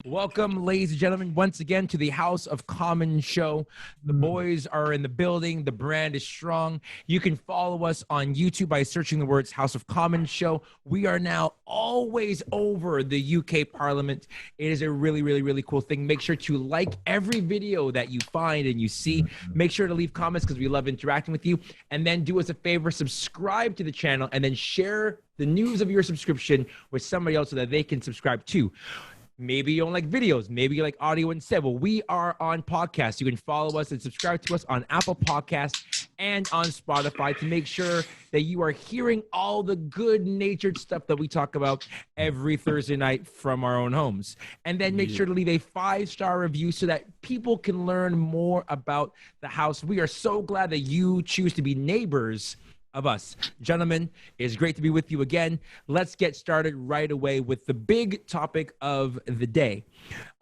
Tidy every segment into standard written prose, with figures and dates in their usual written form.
Welcome, ladies and gentlemen, once again to the House of Common show. The boys are in the building. The brand is strong. You can follow us on YouTube by searching the words House of Common show. We are now always over the UK Parliament. It is a really, really, really cool thing. Make sure to like every video that you find and you see. Make sure to leave comments because we love interacting with you. And then do us a favor, subscribe to the channel, and then share the news of your subscription with somebody else so that they can subscribe too. Maybe you don't like videos. Maybe you like audio instead. Well, we are on podcasts. You can follow us and subscribe to us on Apple Podcasts and on Spotify to make sure that you are hearing all the good-natured stuff that we talk about every Thursday night from our own homes. And then make sure to leave a 5-star review so that people can learn more about the house. We are so glad that you choose to be neighbors of us. Gentlemen, it's great to be with you again. Let's get started right away with the big topic of the day.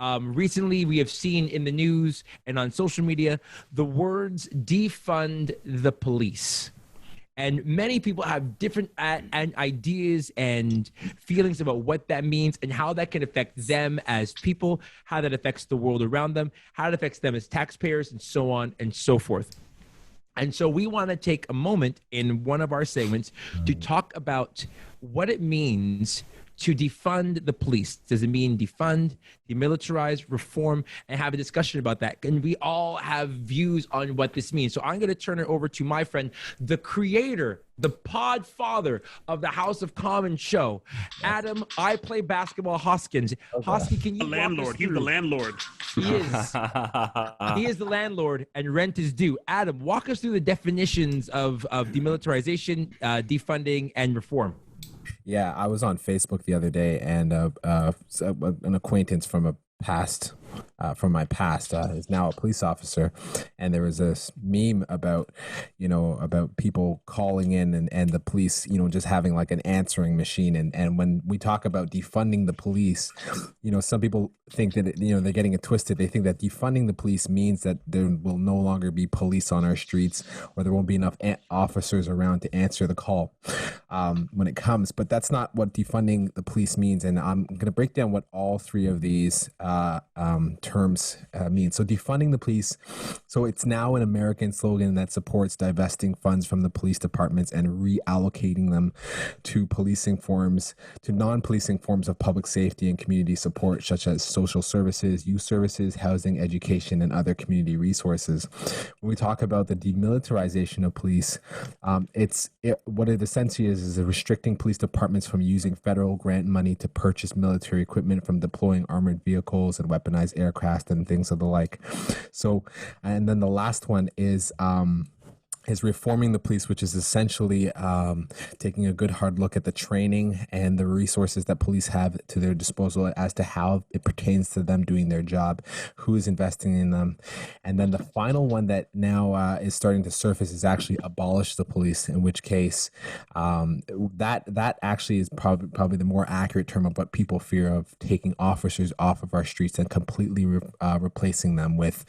Recently, we have seen in the news and on social media the words defund the police. And many people have different ideas and feelings about what that means and how that can affect them as people, how that affects the world around them, how it affects them as taxpayers, and so on and so forth. And so we want to take a moment in one of our segments to talk about what it means to defund the police. Does it mean defund, demilitarize, reform, and have a discussion about that? And we all have views on what this means. So I'm going to turn it over to my friend, the creator, the pod father of the House of Common show, Adam. I play basketball Hoskins. Hosky, can you the landlord? He's the landlord. He is. He is the landlord, and rent is due. Adam, walk us through the definitions of demilitarization, defunding, and reform. Yeah, I was on Facebook the other day, and an acquaintance from my past is now a police officer, and there was this meme about people calling in and the police just having like an answering machine, and when we talk about defunding the police, some people think that they're getting it twisted. They think that defunding the police means that there will no longer be police on our streets, or there won't be enough officers around to answer the call when it comes. But that's not what defunding the police means, and I'm going to break down what all three of these terms mean. So defunding the police, so it's now an American slogan that supports divesting funds from the police departments and reallocating them to non-policing forms of public safety and community support, such as social services, youth services, housing, education, and other community resources. When we talk about the demilitarization of police, what it essentially is restricting police departments from using federal grant money to purchase military equipment, from deploying armored vehicles and weaponized aircraft and things of the like. So, and then the last one is reforming the police, which is essentially taking a good hard look at the training and the resources that police have to their disposal as to how it pertains to them doing their job, who is investing in them. And then the final one that now is starting to surface is actually abolish the police, in which case that actually is probably the more accurate term of what people fear of, taking officers off of our streets and completely replacing them with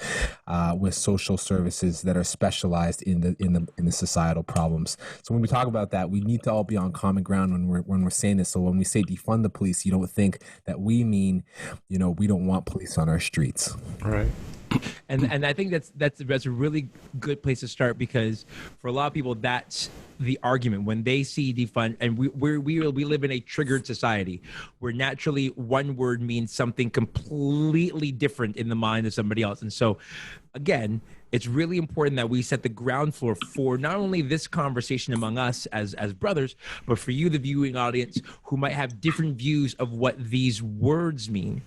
social services that are specialized in the societal problems. So when we talk about that, we need to all be on common ground when we're saying this. So when we say defund the police, you don't think that we mean, we don't want police on our streets. Right. And I think that's a really good place to start, because for a lot of people, that's the argument when they see defund. And we live in a triggered society where naturally one word means something completely different in the mind of somebody else. And so again, it's really important that we set the ground floor for not only this conversation among us as brothers, but for you, the viewing audience, who might have different views of what these words mean,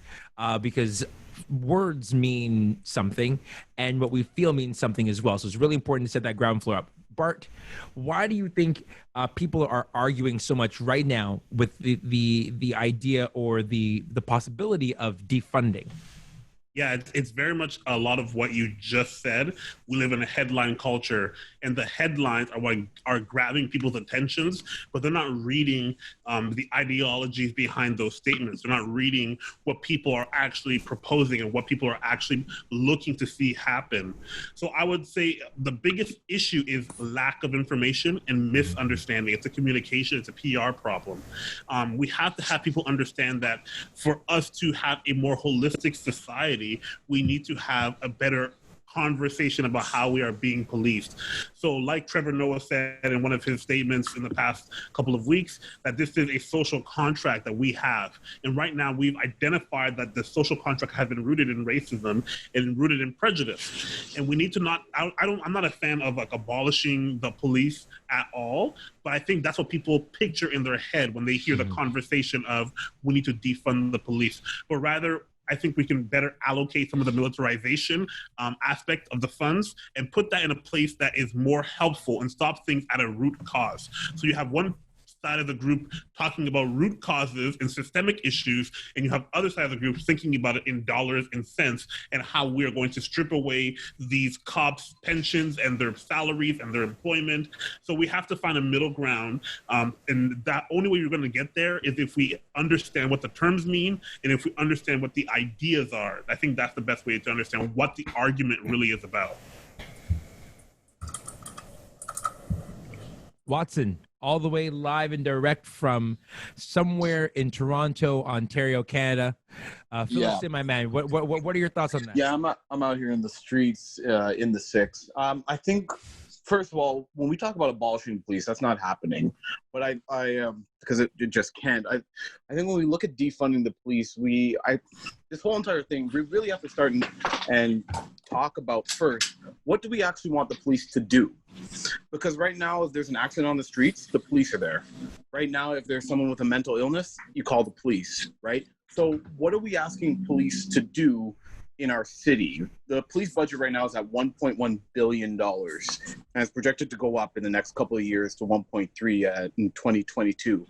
because words mean something and what we feel means something as well. So it's really important to set that ground floor up. Bart, why do you think people are arguing so much right now with the idea or the possibility of defunding? Yeah, it's very much a lot of what you just said. We live in a headline culture, and the headlines are what are grabbing people's attentions, but they're not reading the ideologies behind those statements. They're not reading what people are actually proposing and what people are actually looking to see happen. So I would say the biggest issue is lack of information and misunderstanding. It's a communication, it's a PR problem. We have to have people understand that for us to have a more holistic society, we need to have a better conversation about how we are being policed. So like Trevor Noah said in one of his statements in the past couple of weeks, that this is a social contract that we have. And right now we've identified that the social contract has been rooted in racism and rooted in prejudice. And we need to not, I'm not a fan of like abolishing the police at all, but I think that's what people picture in their head when they hear the conversation of we need to defund the police. But rather, I think we can better allocate some of the militarization aspect of the funds and put that in a place that is more helpful and stop things at a root cause. So you have one side of the group talking about root causes and systemic issues, and you have other side of the group thinking about it in dollars and cents and how we're going to strip away these cops' pensions and their salaries and their employment. So we have to find a middle ground, and that only way you're going to get there is if we understand what the terms mean and if we understand what the ideas are. I think that's the best way to understand what the argument really is about. Watson, all the way live and direct from somewhere in Toronto, Ontario, Canada. Fill us in, my man. What are your thoughts on that? Yeah, I'm out here in the streets in the six. I think, first of all, when we talk about abolishing the police, that's not happening. But I because it just can't. I think when we look at defunding the police, this whole entire thing, we really have to start and talk about first, what do we actually want the police to do? Because right now, if there's an accident on the streets, the police are there. Right now, if there's someone with a mental illness, you call the police, right? So what are we asking police to do in our city? The police budget right now is at $1.1 billion, and it's projected to go up in the next couple of years to 1.3 in 2022.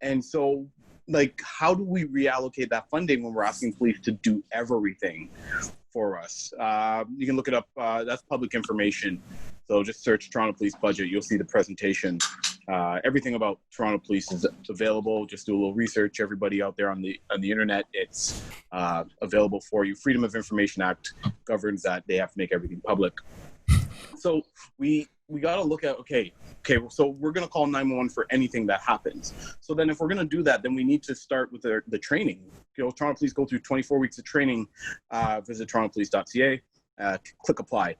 And so, like, how do we reallocate that funding when we're asking police to do everything for us? You can look it up. That's public information. So just search Toronto Police budget. You'll see the presentation. Everything about Toronto Police is available. Just do a little research. Everybody out there on the internet, it's available for you. Freedom of Information Act governs that. They have to make everything public. So we got to look at, okay, so we're going to call 911 for anything that happens. So then if we're going to do that, then we need to start with the training. Toronto Police go through 24 weeks of training. Visit torontopolice.ca, click apply.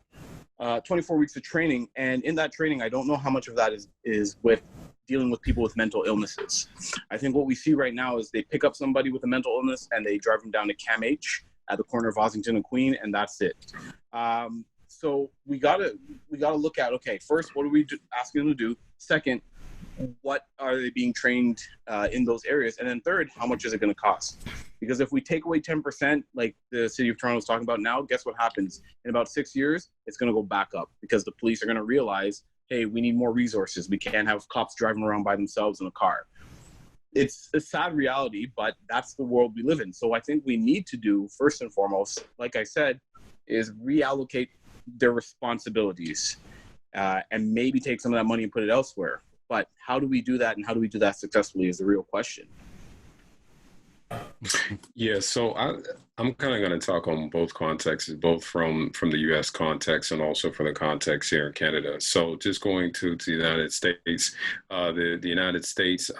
24 weeks of training, and in that training, I don't know how much of that is with dealing with people with mental illnesses. I think what we see right now is they pick up somebody with a mental illness and they drive them down to Cam H at the corner of Ossington and Queen, and that's it. So we gotta look at, okay, first, what are we asking them to do? Second, what are they being trained in those areas? And then third, how much is it going to cost? Because if we take away 10%, like the city of Toronto is talking about now, guess what happens? In about 6 years, it's going to go back up because the police are going to realize, hey, we need more resources. We can't have cops driving around by themselves in a car. It's a sad reality, but that's the world we live in. So I think we need to do, first and foremost, like I said, is reallocate their responsibilities and maybe take some of that money and put it elsewhere. But how do we do that, and how do we do that successfully is the real question. Yeah, so I'm kind of going to talk on both contexts, both from the U.S. context and also for the context here in Canada. So just going to the United States, the United States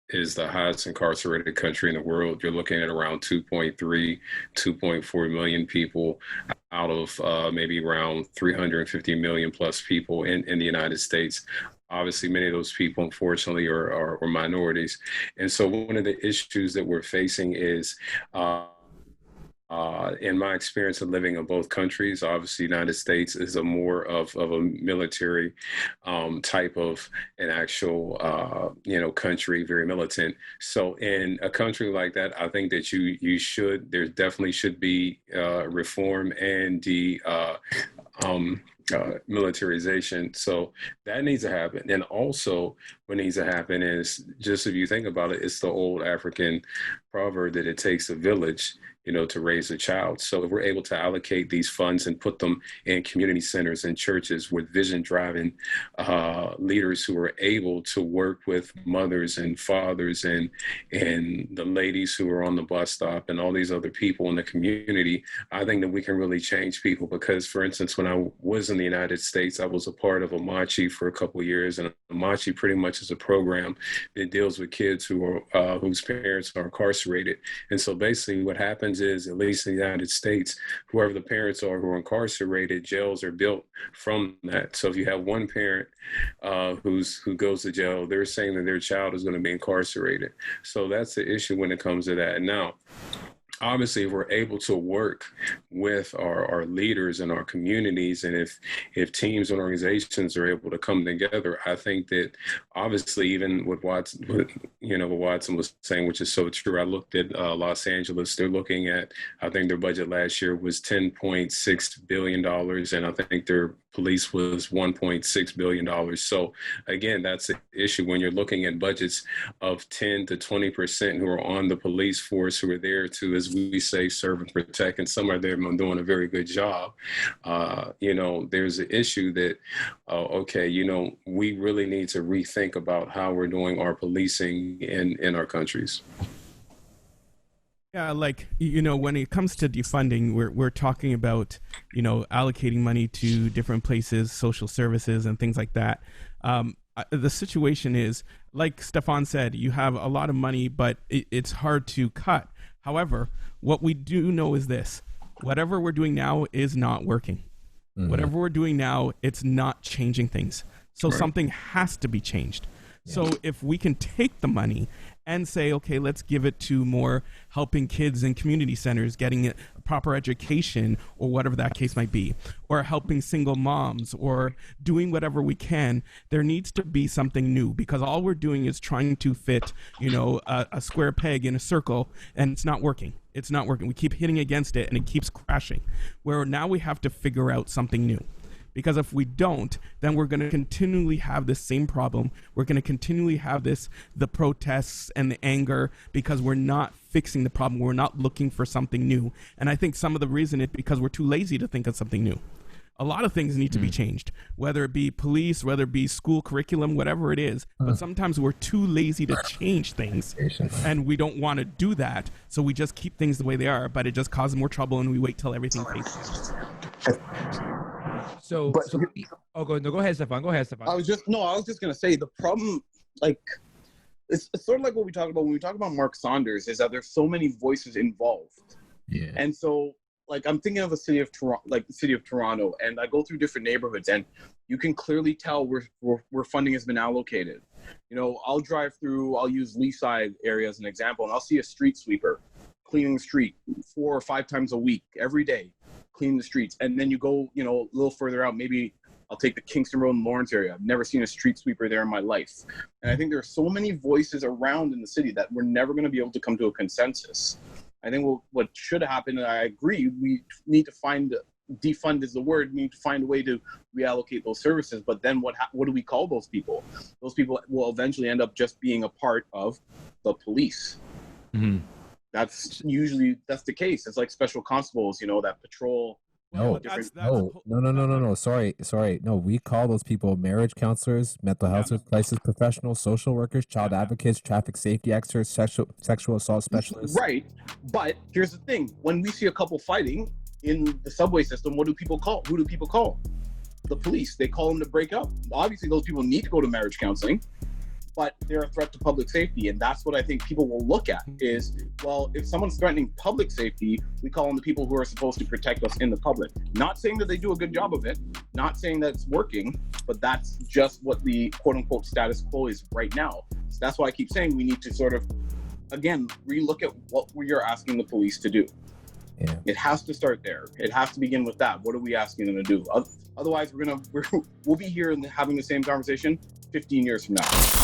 is the highest incarcerated country in the world. You're looking at around 2.4 million people out of maybe around 350 million plus people in the United States. Obviously, many of those people, unfortunately, are minorities. And so one of the issues that we're facing is, in my experience of living in both countries, obviously, the United States is a more of a military type of an actual, country, very militant. So in a country like that, I think that there definitely should be reform and militarization. So that needs to happen. And also what needs to happen is, just if you think about it, it's the old African proverb that it takes a village. to raise a child. So if we're able to allocate these funds and put them in community centers and churches with vision-driving leaders who are able to work with mothers and fathers and the ladies who are on the bus stop and all these other people in the community, I think that we can really change people. Because, for instance, when I was in the United States, I was a part of Amachi for a couple of years, and Amachi pretty much is a program that deals with kids who are whose parents are incarcerated. And so basically what happens is, at least in the United States, whoever the parents are who are incarcerated, jails are built from that. So if you have one parent who goes to jail, they're saying that their child is going to be incarcerated. So that's the issue when it comes to that. Now, obviously, if we're able to work with our leaders in our communities, and if teams and organizations are able to come together, I think that obviously, even with what Watson was saying, which is so true. I looked at Los Angeles. They're looking at, I think their budget last year was $10.6 billion, and I think their police was $1.6 billion. So again, that's the issue when you're looking at budgets of 10 to 20% who are on the police force, who are there to, as we say, serve and protect, and some are there doing a very good job. There's an issue that, we really need to rethink about how we're doing our policing in our countries. Yeah, when it comes to defunding, we're talking about, allocating money to different places, social services and things like that. The situation is, like Stefan said, you have a lot of money, but it's hard to cut. However, what we do know is this: whatever we're doing now is not working. Mm-hmm. Whatever we're doing now, it's not changing things. So something has to be changed. Yeah. So if we can take the money and say, okay, let's give it to more helping kids in community centers, getting a proper education, or whatever that case might be, or helping single moms, or doing whatever we can, there needs to be something new, because all we're doing is trying to fit, a square peg in a circle, and it's not working. It's not working. We keep hitting against it and it keeps crashing, where now we have to figure out something new. Because if we don't, then we're going to continually have this same problem. We're going to continually have the protests and the anger, because we're not fixing the problem. We're not looking for something new. And I think some of the reason is because we're too lazy to think of something new. A lot of things need to be changed, whether it be police, whether it be school curriculum, whatever it is. But sometimes we're too lazy to change things, and we don't want to do that. So we just keep things the way they are, but it just causes more trouble, and we wait till everything fixes. Go ahead, Stefan. I was just gonna say, the problem, it's sort of like what we talk about when we talk about Mark Saunders, is that there's so many voices involved. Yeah. And so, I'm thinking of the city of Toronto, and I go through different neighborhoods, and you can clearly tell where funding has been allocated. I'll drive through, I'll use Leaside area as an example, and I'll see a street sweeper cleaning the street 4 or 5 times a week, every day, cleaning the streets. And then you go, a little further out, maybe I'll take the Kingston Road and Lawrence area. I've never seen a street sweeper there in my life. And I think there are so many voices around in the city that we're never going to be able to come to a consensus. I think what should happen, and I agree, we need to defund is the word, we need to find a way to reallocate those services. But then what do we call those people? Those people will eventually end up just being a part of the police. Mm-hmm. That's the case. It's like special constables, that patrol. No. Sorry. No, we call those people marriage counselors, mental health crisis professionals, social workers, child advocates, traffic safety experts, sexual assault specialists. Right. But here's the thing. When we see a couple fighting in the subway system, what do people call? Who do people call? The police. They call them to break up. Obviously, those people need to go to marriage counseling, but they're a threat to public safety. And that's what I think people will look at is, well, if someone's threatening public safety, we call them the people who are supposed to protect us in the public. Not saying that they do a good job of it, not saying that it's working, but that's just what the quote unquote status quo is right now. So that's why I keep saying we need to sort of, again, relook at what we are asking the police to do. Yeah. It has to start there. It has to begin with that. What are we asking them to do? Otherwise, we'll be here and having the same conversation 15 years from now.